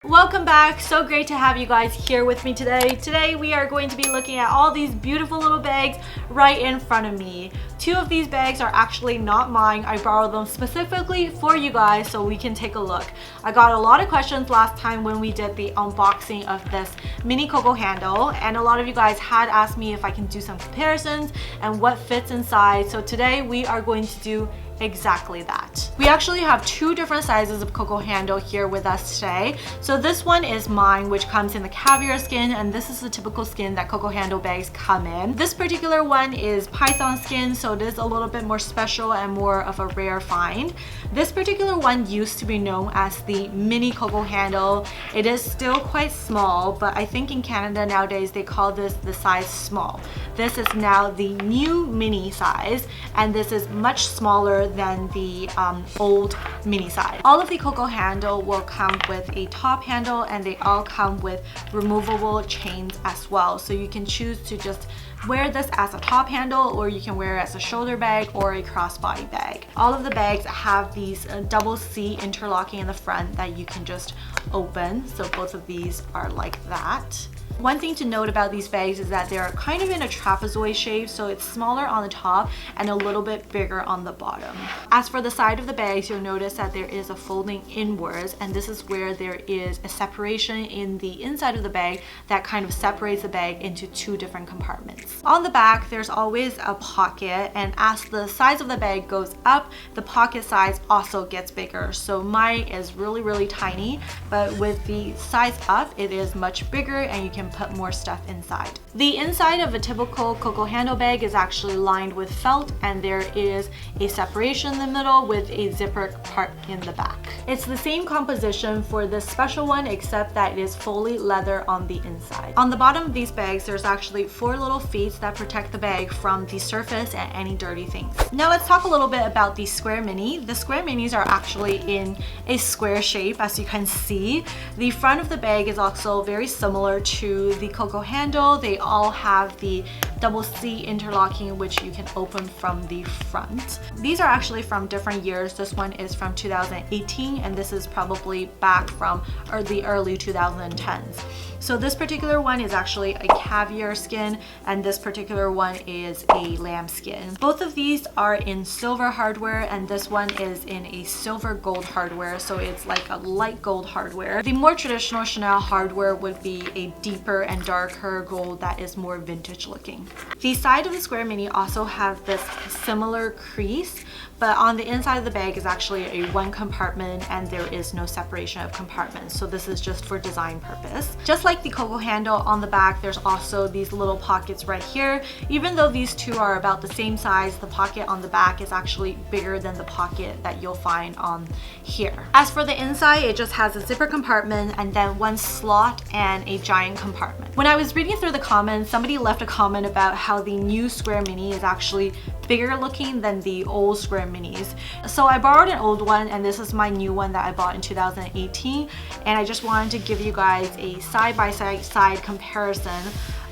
Welcome back. So great to have you guys here with me today. Today we are going to be looking at all these beautiful little bags right in front of me. Two of these bags are actually not mine. I borrowed them specifically for you guys so we can take a look. I got a lot of questions last time when we did the unboxing of this mini Coco handle, and a lot of you guys had asked me if I can do some comparisons and what fits inside. So today we are going to do exactly that. We actually have two different sizes of Coco handle here with us today. So this one is mine, which comes in the caviar skin, and this is the typical skin that Coco handle bags come in. This particular one is python skin, so it is a little bit more special and more of a rare find. This particular one used to be known as the mini Coco handle. It is still quite small, but I think in Canada nowadays they call this the size small. This is now the new mini size, and this is much smaller than the old mini size. All of the Coco handle will come with a top handle, and they all come with removable chains as well. So you can choose to just wear this as a top handle, or you can wear it as a shoulder bag or a crossbody bag. All of the bags have these double C interlocking in the front that you can just open. So both of these are like that. One thing to note about these bags is that they're kind of in a trapezoid shape, so it's smaller on the top and a little bit bigger on the bottom. As for the side of the bags, you'll notice that there is a folding inwards, and this is where there is a separation in the inside of the bag that kind of separates the bag into two different compartments. On the back, there's always a pocket, and as the size of the bag goes up, the pocket size also gets bigger. So mine is really tiny, but with the size up, it is much bigger, and you can put more stuff inside. The inside of a typical Coco handle bag is actually lined with felt, and there is a separation in the middle with a zipper part in the back. It's the same composition for this special one, except that it is fully leather on the inside. On the bottom of these bags, there's actually 4 little feet that protect the bag from the surface and any dirty things. Now let's talk a little bit about the square mini. The square minis are actually in a square shape, as you can see. The front of the bag is also very similar to the Coco handle. They all have the double C interlocking, which you can open from the front. These are actually from different years. This one is from 2018, and this is probably back from the early 2010s. So this particular one is actually a caviar skin, and this particular one is a lamb skin. Both of these are in silver hardware, and this one is in a silver gold hardware, so it's like a light gold hardware. The more traditional Chanel hardware would be a deeper and darker gold that is more vintage looking. The side of the square mini also have this similar crease, but on the inside of the bag is actually a one compartment, and there is no separation of compartments, so this is just for design purpose. Just like the Coco handle, on the back there's also these little pockets right here. Even though these two are about the same size, the pocket on the back is actually bigger than the pocket that you'll find on here. As for the inside, it just has a zipper compartment and then one slot and a giant compartment. When I was reading through the comments, somebody left a comment about how the new square mini is actually bigger looking than the old square minis. So I borrowed an old one, and this is my new one that I bought in 2018, and I just wanted to give you guys a side-by-side comparison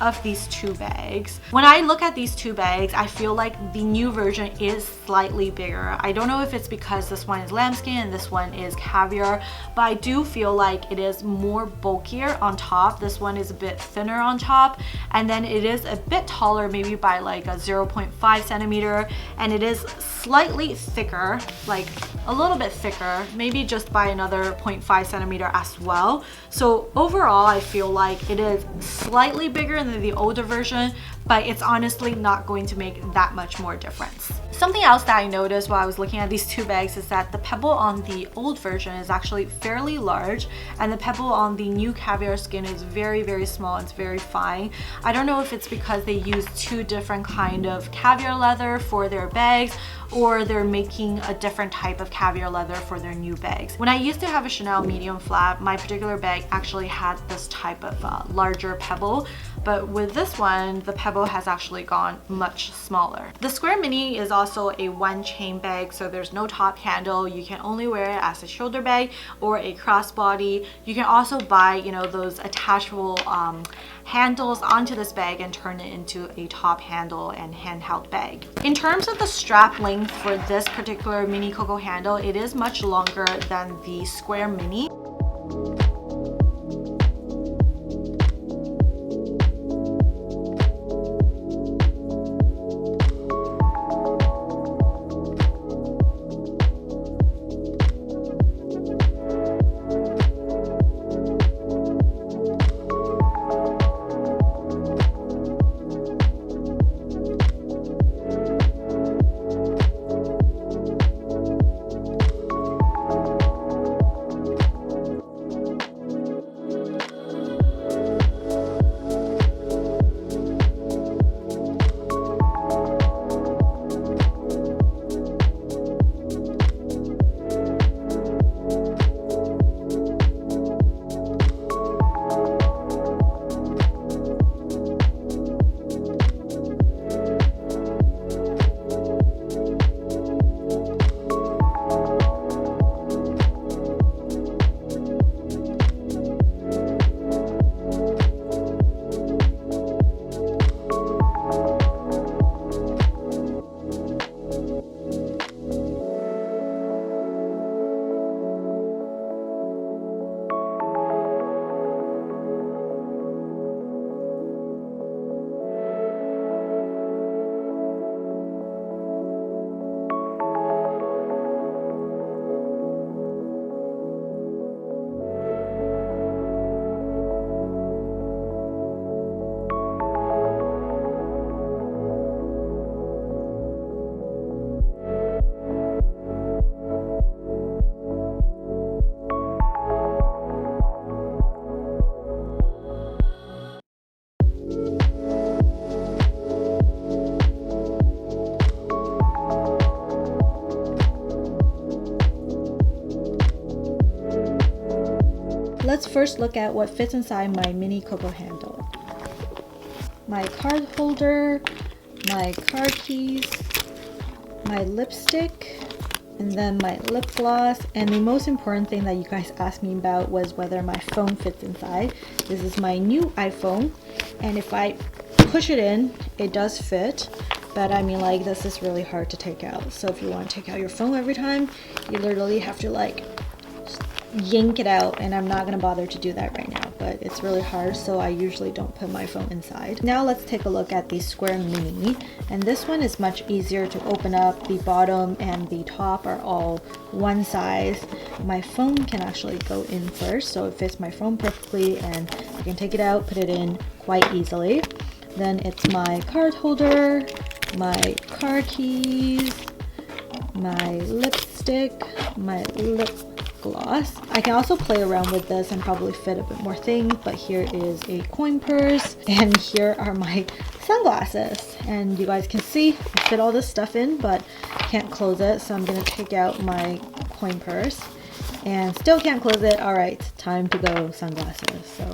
of these two bags. When I look at these two bags, I feel like the new version is slightly bigger. I don't know if it's because this one is lambskin and this one is caviar, but I do feel like it is more bulkier on top. This one is a bit thinner on top, and then it is a bit taller, maybe by like a 0.5 centimeter, and it is slightly thicker, like a little bit thicker, maybe just by another 0.5 centimeter as well. So overall, I feel like it is slightly bigger than the older version, but it's honestly not going to make that much more difference. Something else that I noticed while I was looking at these two bags is that the pebble on the old version is actually fairly large, and the pebble on the new caviar skin is very small. It's very fine. I don't know if it's because they use two different kind of caviar leather for their bags, or they're making a different type of caviar leather for their new bags. When I used to have a Chanel medium flat, my particular bag actually had this type of larger pebble, but with this one, the pebble has actually gone much smaller. The square mini is also a one chain bag, so there's no top handle. You can only wear it as a shoulder bag or a crossbody. You can also buy, you know, those attachable handles onto this bag and turn it into a top handle and handheld bag. In terms of the strap length for this particular mini Coco handle, it is much longer than the square mini. first look at what fits inside my mini Coco handle. My card holder, my car keys, my lipstick, and then my lip gloss. And the most important thing that you guys asked me about was whether my phone fits inside. This is my new iPhone, and if I push it in, it does fit. But I mean, like, this is really hard to take out. So if you want to take out your phone every time, you literally have to like yank it out, and I'm not gonna bother to do that right now, but it's really hard, so I usually don't put my phone inside. Now let's take a look at the Square Mini, and this one is much easier to open up. The bottom and the top are all one size. My phone can actually go in first, so it fits my phone perfectly, and I can take it out, put it in quite easily. Then it's my card holder, my car keys, my lipstick, my lip gloss. I can also play around with this and probably fit a bit more things, but here is a coin purse, and here are my sunglasses. And you guys can see I fit all this stuff in, but can't close it, so I'm gonna take out my coin purse and still can't close it. All right, time to go sunglasses. So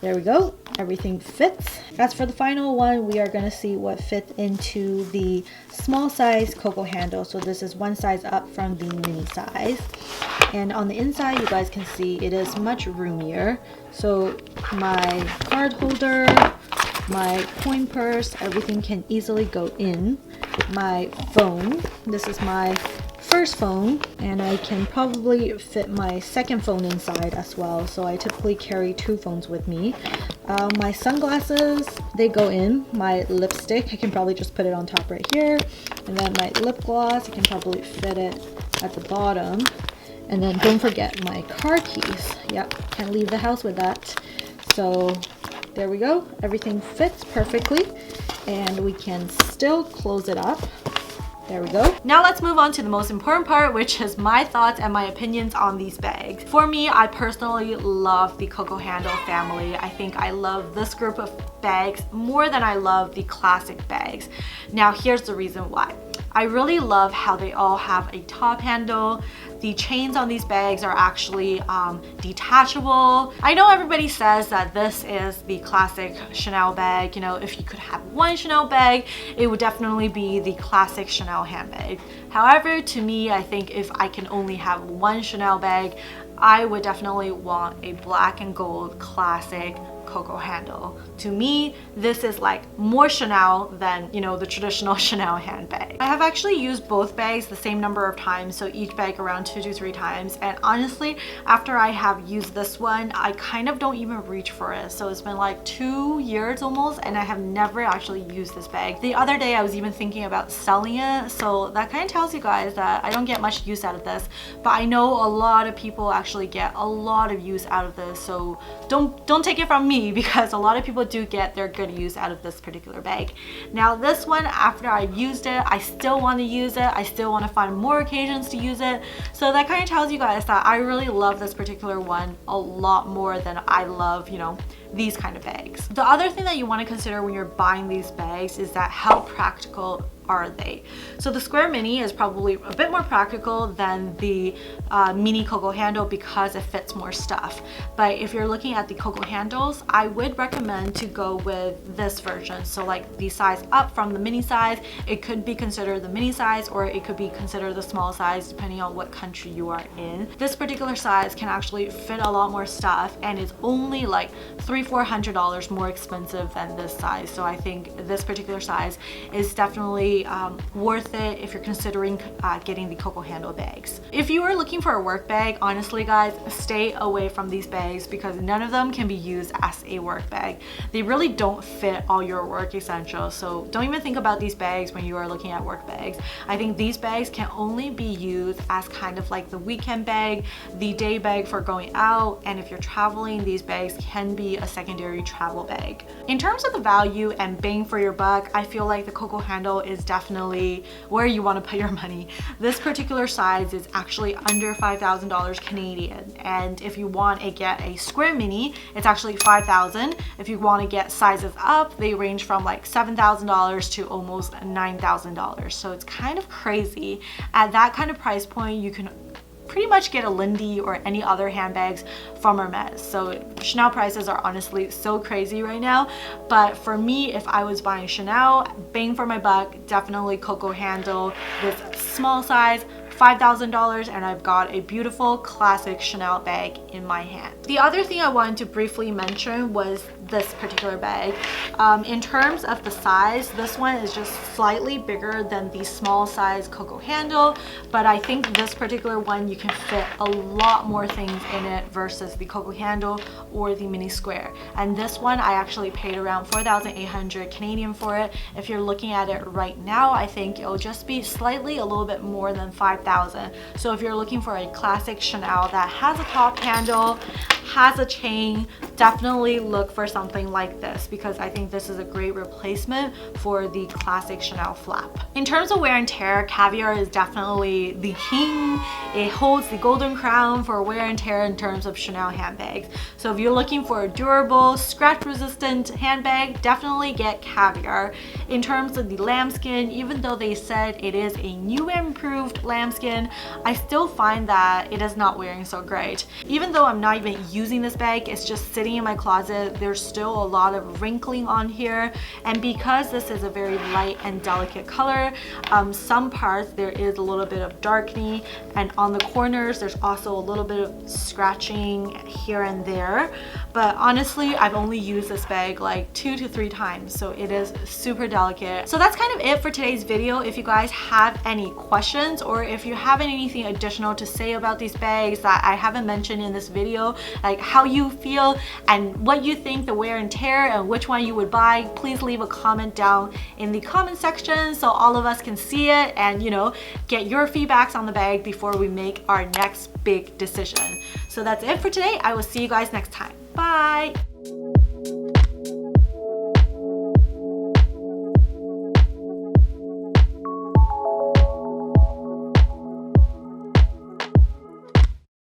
there we go, everything fits. As for the final one, we are gonna see what fits into the small size Coco handle. So this is one size up from the mini size. And on the inside, you guys can see it is much roomier. So my card holder, my coin purse, everything can easily go in. My phone, this is my first phone, and I can probably fit my second phone inside as well, so I typically carry two phones with me. My sunglasses, they go in. My lipstick, I can probably just put it on top right here, and then my lip gloss, I can probably fit it at the bottom. And then don't forget my car keys. Yep, can't leave the house with that. So there we go, everything fits perfectly, and we can still close it up. There we go. Now let's move on to the most important part, which is my thoughts and my opinions on these bags. For me, I personally love the Coco handle family. I think I love this group of bags more than I love the classic bags. Now here's the reason why. I really love how they all have a top handle. The chains on these bags are actually detachable. I know everybody says that this is the classic Chanel bag. You know, if you could have one Chanel bag, it would definitely be the classic Chanel handbag. However, to me, I think if I can only have one Chanel bag, I would definitely want a black and gold classic Coco handle. To me, this is like more Chanel than, you know, the traditional Chanel handbag. I have actually used both bags the same number of times, so each bag around 2 to 3 times, and honestly, after I have used this one, I kind of don't even reach for it. So it's been like 2 years almost, and I have never actually used this bag. The other day I was even thinking about selling it, so that kind of tells you guys that I don't get much use out of this, but I know a lot of people actually get a lot of use out of this, so don't take it from me, because a lot of people do get their good use out of this particular bag. Now this one, after I've used it, I still want to use it. I still want to find more occasions to use it. So that kind of tells you guys that I really love this particular one a lot more than I love, you know, these kind of bags. The other thing that you want to consider when you're buying these bags is that how practical are they? So the Square Mini is probably a bit more practical than the mini Coco handle because it fits more stuff. But if you're looking at the Coco handles, I would recommend to go with this version. So like the size up from the mini size, it could be considered the mini size, or it could be considered the small size depending on what country you are in. This particular size can actually fit a lot more stuff, and it's only like $300–400 more expensive than this size. So I think this particular size is definitely worth it if you're considering getting the Coco handle bags. If you are looking for a work bag, honestly guys, stay away from these bags because none of them can be used as a work bag. They really don't fit all your work essentials, so don't even think about these bags when you are looking at work bags. I think these bags can only be used as kind of like the weekend bag, the day bag for going out, and if you're traveling, these bags can be a secondary travel bag. In terms of the value and bang for your buck, I feel like the Coco handle is definitely where you want to put your money. This particular size is actually under $5,000 Canadian, and if you want to get a Square Mini, it's actually $5,000. If you want to get sizes up, they range from like $7,000 to almost $9,000. So it's kind of crazy. At that kind of price point, you can pretty much get a Lindy or any other handbags from Hermes. So Chanel prices are honestly so crazy right now, but for me, if I was buying Chanel, bang for my buck, definitely Coco handle, this small size, $5,000, and I've got a beautiful classic Chanel bag in my hand. The other thing I wanted to briefly mention was this particular bag. In terms of the size, this one is just slightly bigger than the small size Coco handle, but I think this particular one you can fit a lot more things in it versus the Coco handle or the mini square. And this one I actually paid around 4,800 Canadian for it. If you're looking at it right now, I think it'll just be slightly a little bit more than 5,000. So if you're looking for a classic Chanel that has a top handle, has a chain, definitely look for something like this, because I think this is a great replacement for the classic Chanel flap. In terms of wear and tear, Caviar is definitely the king. It holds the golden crown for wear and tear in terms of Chanel handbags. So if you're looking for a durable, scratch resistant handbag, definitely get Caviar. In terms of the lambskin, even though they said it is a new and improved lambskin, I still find that it is not wearing so great. Even though I'm not even using this bag, it's just sitting in my closet, there's still a lot of wrinkling on here, and because this is a very light and delicate color, some parts there is a little bit of darkening, and on the corners there's also a little bit of scratching here and there. But honestly, I've only used this bag like 2 to 3 times, so it is super delicate. So that's kind of it for today's video. If you guys have any questions, or if you have anything additional to say about these bags that I haven't mentioned in this video, like how you feel and what you think the wear and tear and which one you would buy, please leave a comment down in the comment section so all of us can see it and, you know, get your feedbacks on the bag before we make our next big decision. So that's it for today. I will see you guys next time. Bye!